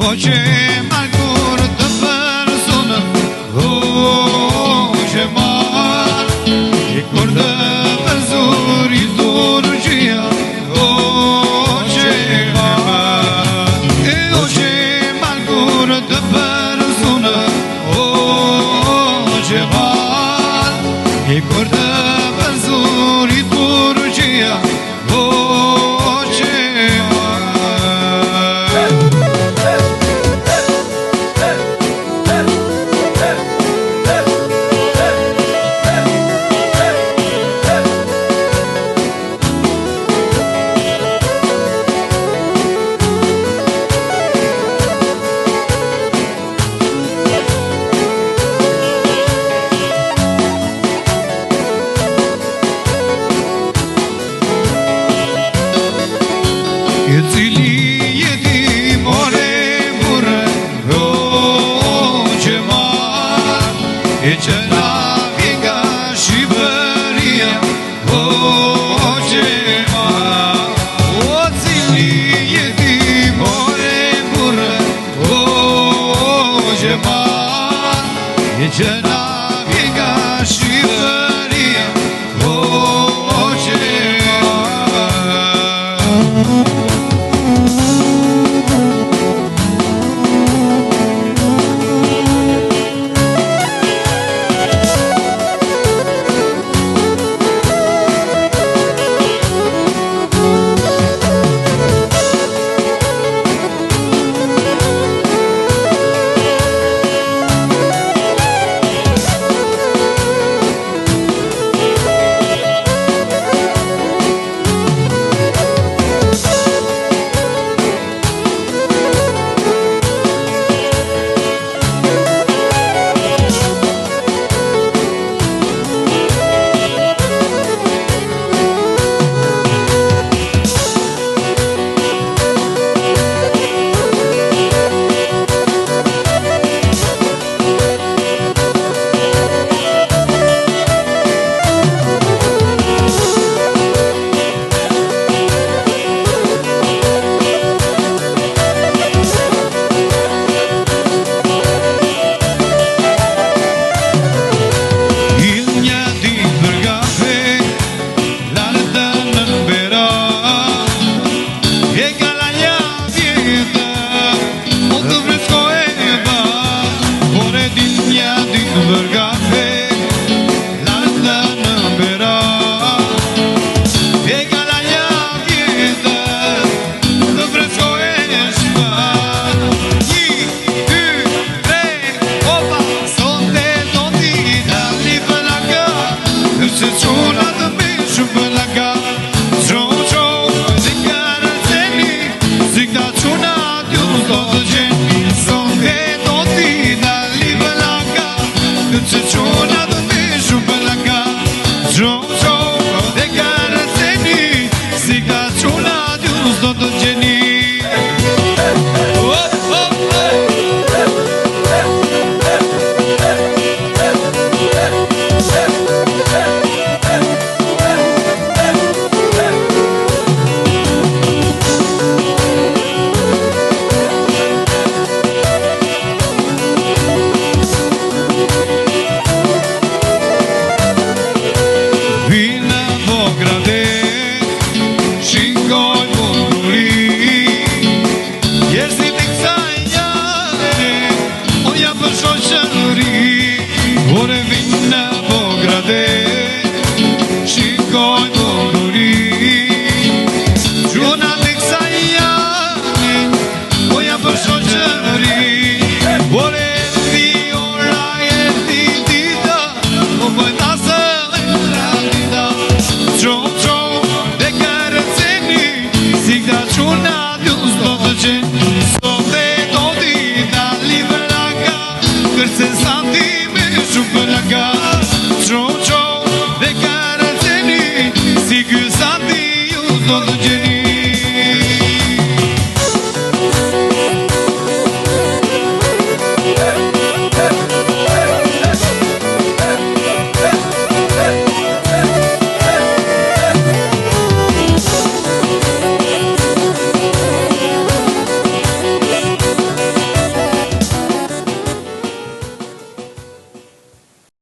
O që malkur të personën, o që mar, I kur të përzur I turgjia, o që mar. O që malkur të personën, o që mar, I kur të përzur I turgjia, o që mar. I cili jeti more burë, o që mar, I që na vjen nga Shqipëria, o që mar. O cili jeti more burë, o që mar, I që na vjen nga Shqipëria, o që mar. Don't